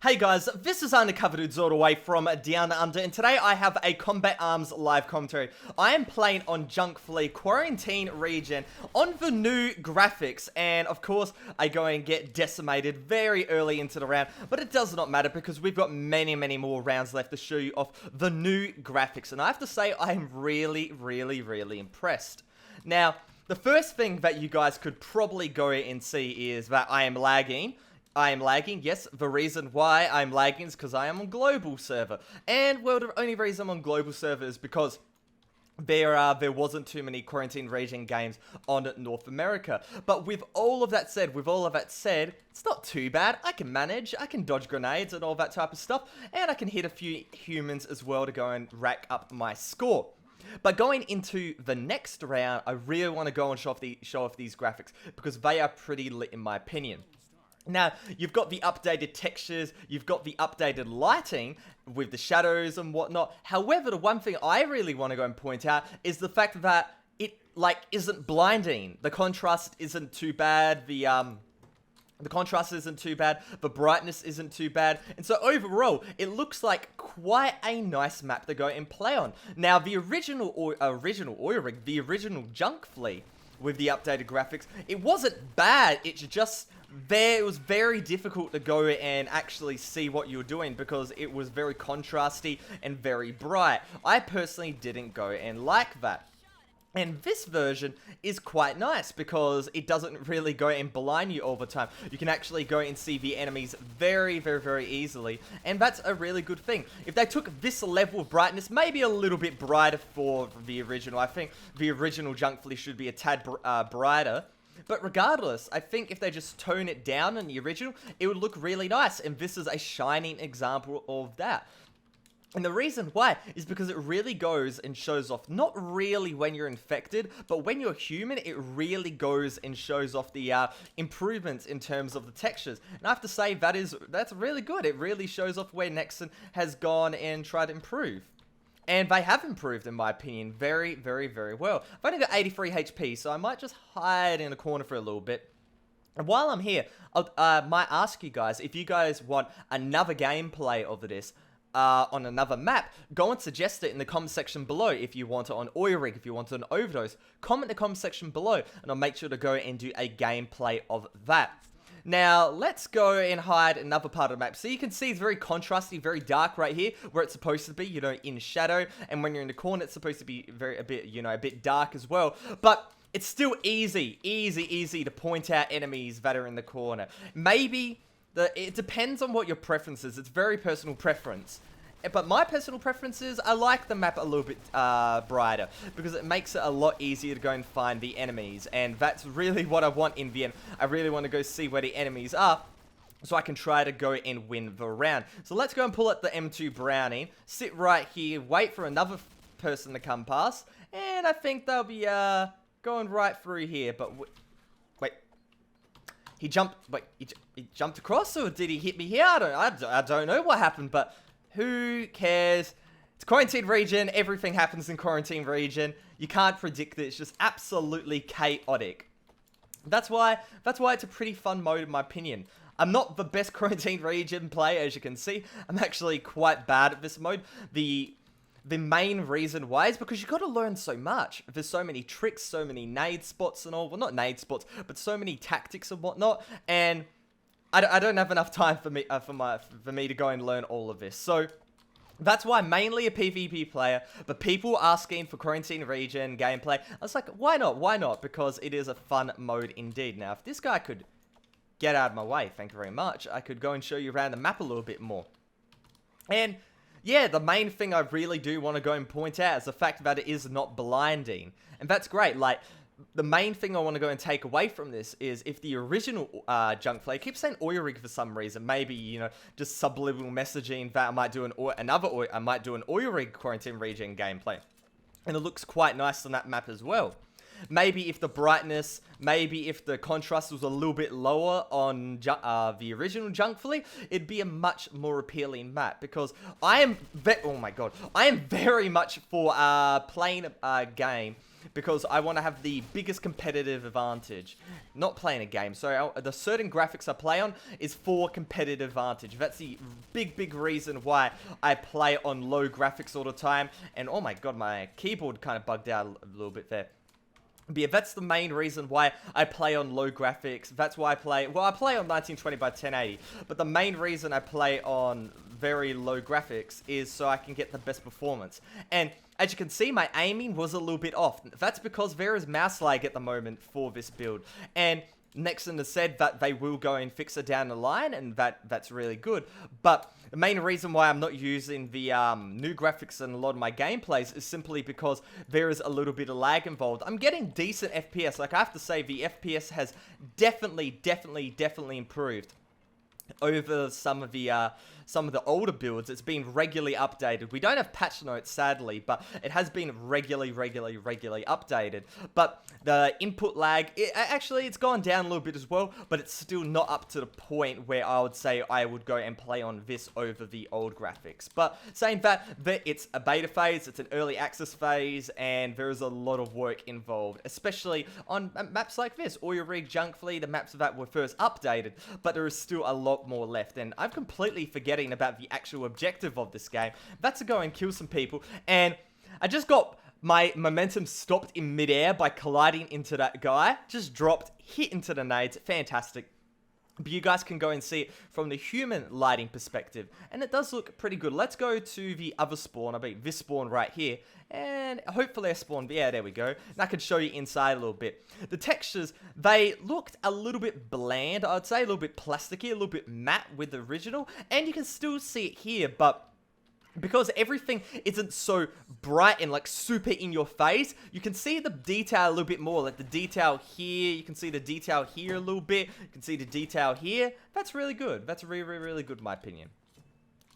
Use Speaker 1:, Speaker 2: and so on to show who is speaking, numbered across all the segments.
Speaker 1: Hey guys, this is Undercover Dudes all the way from Down Under, and today I have a Combat Arms live commentary. I am playing on Junk Fleet Quarantine Region on the new graphics, and of course I go and get decimated very early into the round, but it does not matter because we've got many more rounds left to show you off the new graphics, and I have to say I am really impressed. Now, the first thing that you guys could probably go and see is that I am lagging. Yes. The reason why I'm lagging is because I am on global server. And, well, the only reason I'm on global server is because there wasn't too many Quarantine Region games on North America. But with all of that said, it's not too bad. I can manage, I can dodge grenades and all that type of stuff. And I can hit a few humans as well to go and rack up my score. But going into the next round, I really want to go and show off these graphics because they are pretty lit in my opinion. Now, you've got the updated textures, you've got the updated lighting with the shadows and whatnot. However, the one thing I really want to go and point out is the fact that it, isn't blinding. The contrast isn't too bad, the contrast isn't too bad, the brightness isn't too bad, and so overall, it looks like quite a nice map to go and play on. Now, the original Oil Rig, the original Junk Fleet, with the updated graphics, it wasn't bad, it's just it was very difficult to go and actually see what you were doing because it was very contrasty and very bright. I personally didn't go and like that. And this version is quite nice because it doesn't really go and blind you all the time. You can actually go and see the enemies very easily, and that's a really good thing. If they took this level of brightness, maybe a little bit brighter for the original, I think the original Junk Fleet should be a tad brighter. But regardless, I think if they just tone it down in the original, it would look really nice, and this is a shining example of that. And the reason why is because it really goes and shows off, not really when you're infected, but when you're human, it really goes and shows off the improvements in terms of the textures. And I have to say, that's really good. It really shows off where Nexon has gone and tried to improve. And they have improved, in my opinion, very well. I've only got 83 HP, so I might just hide in a corner for a little bit. And while I'm here, I might ask you guys, if you guys want another gameplay of this, on another map, go and suggest it in the comment section below. If you want it on Oil Rig, if you want it on Overdose, comment in the comment section below, and I'll make sure to go and do a gameplay of that. Now, let's go and hide another part of the map. So you can see it's very contrasty, very dark right here, where it's supposed to be, in shadow. And when you're in the corner, it's supposed to be a bit dark as well. But it's still easy to point out enemies that are in the corner. Maybe it depends on what your preference is. It's very personal preference. But my personal preference is I like the map a little bit brighter because it makes it a lot easier to go and find the enemies. And that's really what I want in the end. I really want to go see where the enemies are so I can try to go and win the round. So let's go and pull up the M2 Browning, sit right here, wait for another person to come past. And I think they'll be going right through here. But wait. He jumped across, or did he hit me here? I don't know what happened, but who cares? It's Quarantine Region. Everything happens in Quarantine Region. You can't predict it. It's just absolutely chaotic. That's why it's a pretty fun mode in my opinion. I'm not the best Quarantine Region player, as you can see. I'm actually quite bad at this mode. The main reason why is because you've got to learn so much. There's so many tricks, so many nade spots and all. Well, not nade spots, but so many tactics and whatnot. And I don't have enough time for me to go and learn all of this. So that's why I'm mainly a PvP player. But people asking for Quarantine Region gameplay, I was like, why not? Why not? Because it is a fun mode indeed. Now, if this guy could get out of my way, thank you very much, I could go and show you around the map a little bit more. And yeah, the main thing I really do want to go and point out is the fact that it is not blinding. And that's great. The main thing I want to go and take away from this is if the original Junk Fleet, I keep saying Oil Rig for some reason, maybe, just subliminal messaging that I might do an Oil Rig Quarantine Region gameplay. And it looks quite nice on that map as well. Maybe if the brightness, maybe if the contrast was a little bit lower on the original Junk Fleet, it'd be a much more appealing map because I am very much for playing a game because I want to have the biggest competitive advantage. Not playing a game. So the certain graphics I play on is for competitive advantage. That's the big reason why I play on low graphics all the time. And oh my god, my keyboard kind of bugged out a little bit there. But yeah, that's the main reason why I play on low graphics. That's why I play on 1920 by 1080. But the main reason I play on very low graphics is so I can get the best performance. And as you can see, my aiming was a little bit off. That's because there is mouse lag at the moment for this build. And Nexon has said that they will go and fix it down the line, and that's really good. But the main reason why I'm not using the new graphics in a lot of my gameplays is simply because there is a little bit of lag involved. I'm getting decent FPS. Like, I have to say, the FPS has definitely improved over some of the older builds. It's been regularly updated. We don't have patch notes, sadly, but it has been regularly updated. But the input lag, it's gone down a little bit as well, but it's still not up to the point where I would say I would go and play on this over the old graphics. But saying that it's a beta phase, it's an early access phase, and there is a lot of work involved, especially on maps like this, Oil Rig, Junk Fleet, the maps that were first updated, but there is still a lot more left, and I'm completely forgetting about the actual objective of this game. That's to go and kill some people, and I just got my momentum stopped in midair by colliding into that guy. Just dropped, hit into the nades. Fantastic. But you guys can go and see it from the human lighting perspective, and it does look pretty good. Let's go to the other spawn. I mean, this spawn right here, and hopefully I spawned. Yeah, there we go. And I can show you inside a little bit. The textures, they looked a little bit bland, I'd say, a little bit plasticky, a little bit matte with the original, and you can still see it here, but because everything isn't so bright and like super in your face, you can see the detail a little bit more. Like the detail here, you can see the detail here a little bit. You can see the detail here. That's really good. That's really good in my opinion.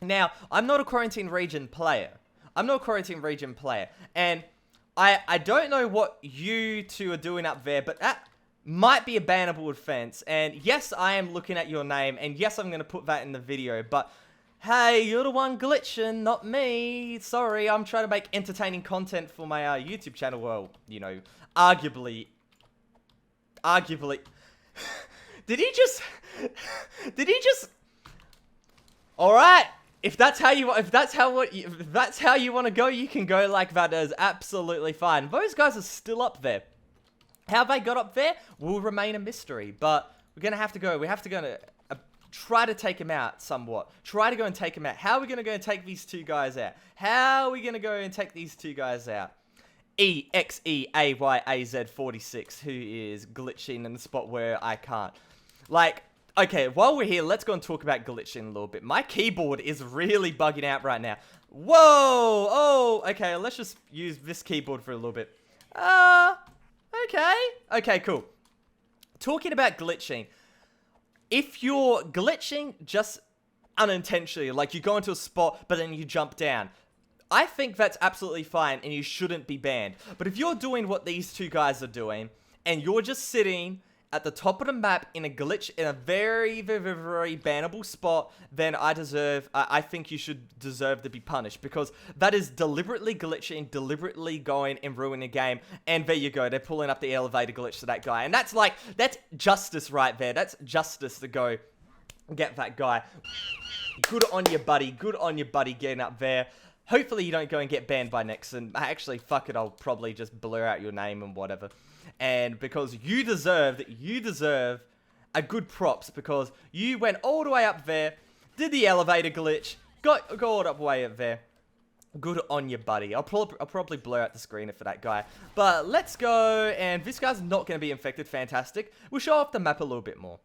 Speaker 1: Now, I'm not a Quarantine Region player. And I don't know what you two are doing up there, but that might be a bannable offense. And yes, I am looking at your name, and yes, I'm going to put that in the video, but hey, you're the one glitching, not me. Sorry, I'm trying to make entertaining content for my YouTube channel. Well, you know, arguably. Did he just? All right. If that's how you want to go, you can go like that. That is absolutely fine. Those guys are still up there. How they got up there will remain a mystery. But we're gonna have to go. We have to go to. Try to take him out somewhat. Try to go and take him out. How are we going to go and take these two guys out? EXEAYAZ46, who is glitching in the spot where I can't. Like, okay, while we're here, let's go and talk about glitching a little bit. My keyboard is really bugging out right now. Whoa! Oh, okay, let's just use this keyboard for a little bit. Okay, cool. Talking about glitching. If you're glitching just unintentionally, like you go into a spot, but then you jump down, I think that's absolutely fine and you shouldn't be banned. But if you're doing what these two guys are doing, and you're just sitting at the top of the map in a glitch, in a very bannable spot, then I think you should deserve to be punished, because that is deliberately glitching, deliberately going and ruining a game. And there you go, they're pulling up the elevator glitch to that guy. And that's justice right there. That's justice to go get that guy. Good on you, buddy. Good on you, buddy, getting up there. Hopefully you don't go and get banned by Nexon. Actually, fuck it, I'll probably just blur out your name and whatever. And because you deserve a good props, because you went all the way up there, did the elevator glitch, got all the way up there. Good on you, buddy. I'll probably blur out the screen for that guy. But let's go, and this guy's not going to be infected. Fantastic. We'll show off the map a little bit more.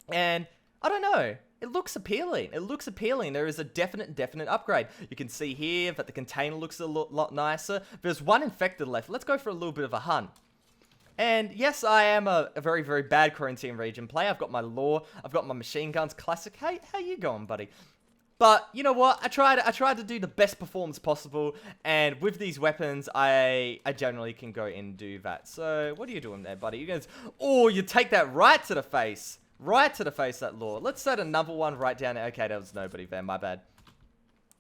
Speaker 1: And I don't know. It looks appealing. There is a definite upgrade. You can see here that the container looks a lot nicer. There's one infected left. Let's go for a little bit of a hunt. And yes, I am a very bad Quarantine Region player. I've got my lore. I've got my machine guns. Classic. Hey, how you going, buddy? But you know what? I tried to do the best performance possible, and with these weapons, I generally can go and do that. So what are you doing there, buddy? You guys, oh, you take that right to the face. Right to the face, that lore. Let's set another one right down there. Okay, there was nobody there. My bad.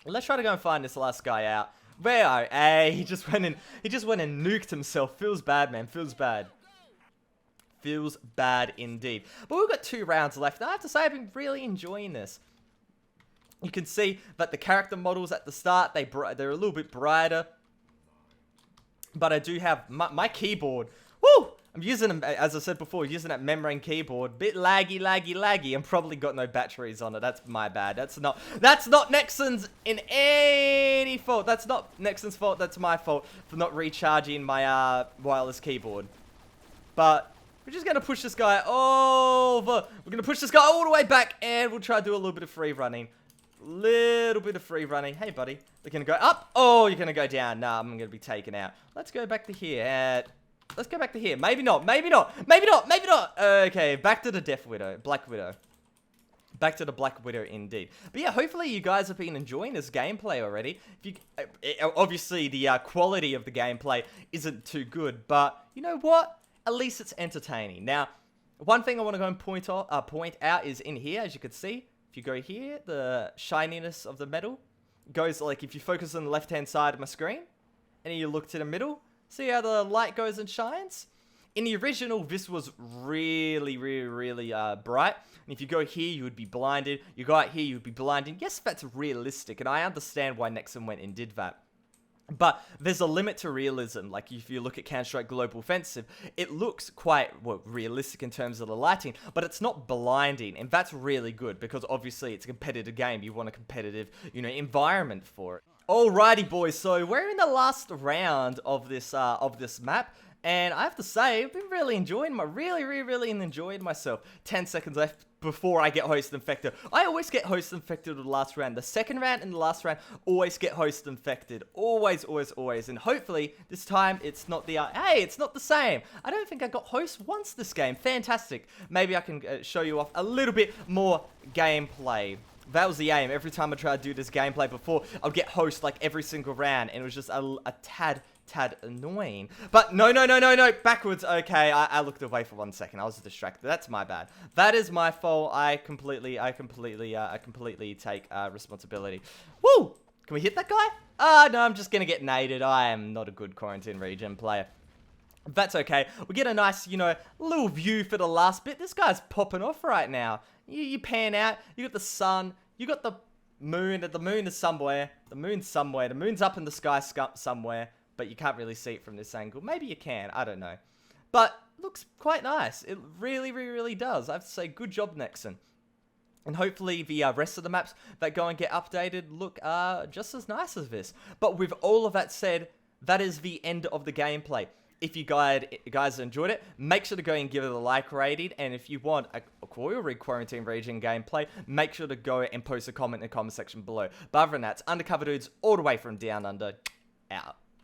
Speaker 1: Let's try to go and find this last guy out. Where are? Hey, he just went and nuked himself. Feels bad, man. Feels bad. Feels bad indeed. But we've got 2 rounds left. And I have to say, I've been really enjoying this. You can see that the character models at the start, they're a little bit brighter. But I do have my keyboard. Woo! I'm using them, as I said before, using that membrane keyboard. Bit laggy, laggy, laggy. And probably got no batteries on it. That's my bad. That's not Nexon's in any fault. That's not Nexon's fault. That's my fault for not recharging my wireless keyboard. But we're just going to push this guy over. We're going to push this guy all the way back. And we'll try to do a little bit of free running. Little bit of free running. Hey, buddy. They're going to go up. Oh, you're going to go down. Nah, I'm going to be taken out. Let's go back to here. Let's go back to here. Maybe not. Maybe not. Maybe not. Maybe not. Okay, back to the Death Widow. Black Widow. Back to the Black Widow indeed. But yeah, hopefully you guys have been enjoying this gameplay already. Obviously, the quality of the gameplay isn't too good. But you know what? At least it's entertaining. Now, one thing I want to go and point out is in here, as you can see. If you go here, the shininess of the metal goes, like, if you focus on the left-hand side of my screen, and you look to the middle, see how the light goes and shines? In the original, this was really, really, really bright. And if you go here, you would be blinded. You go out here, you would be blinded. Yes, that's realistic, and I understand why Nexon went and did that. But there's a limit to realism. Like, if you look at Counter-Strike Global Offensive, it looks quite, well, realistic in terms of the lighting, but it's not blinding, and that's really good, because obviously it's a competitive game. You want a competitive, environment for it. Alrighty, boys, so we're in the last round of this map, and I have to say, I've been really enjoying really enjoying myself. 10 seconds left before I get host infected. I always get host infected in the last round. The second round and the last round always get host infected. Always, always, always. And hopefully, this time, it's not the, hey, it's not the same. I don't think I got host once this game. Fantastic. Maybe I can show you off a little bit more gameplay. That was the aim. Every time I tried to do this gameplay before, I'd get host like every single round. And it was just a tad annoying. But no. Backwards. Okay, I looked away for 1 second. I was distracted. That's my bad. That is my fault. I completely take responsibility. Woo! Can we hit that guy? No, I'm just gonna get naded. I am not a good Quarantine Region player. That's okay. We get a nice, little view for the last bit. This guy's popping off right now. You pan out. You got the sun. You got the moon. The moon is somewhere. The moon's somewhere. The moon's up in the sky somewhere. But you can't really see it from this angle. Maybe you can. I don't know. But looks quite nice. It really does. I have to say, good job, Nexon. And hopefully the rest of the maps that go and get updated look just as nice as this. But with all of that said, that is the end of the gameplay. If you guys enjoyed it, make sure to go and give it a like rating. And if you want a Coil Rig Quarantine Region gameplay, make sure to go and post a comment in the comment section below. But other than that, it's Undercover Dudes all the way from Down Under. Out.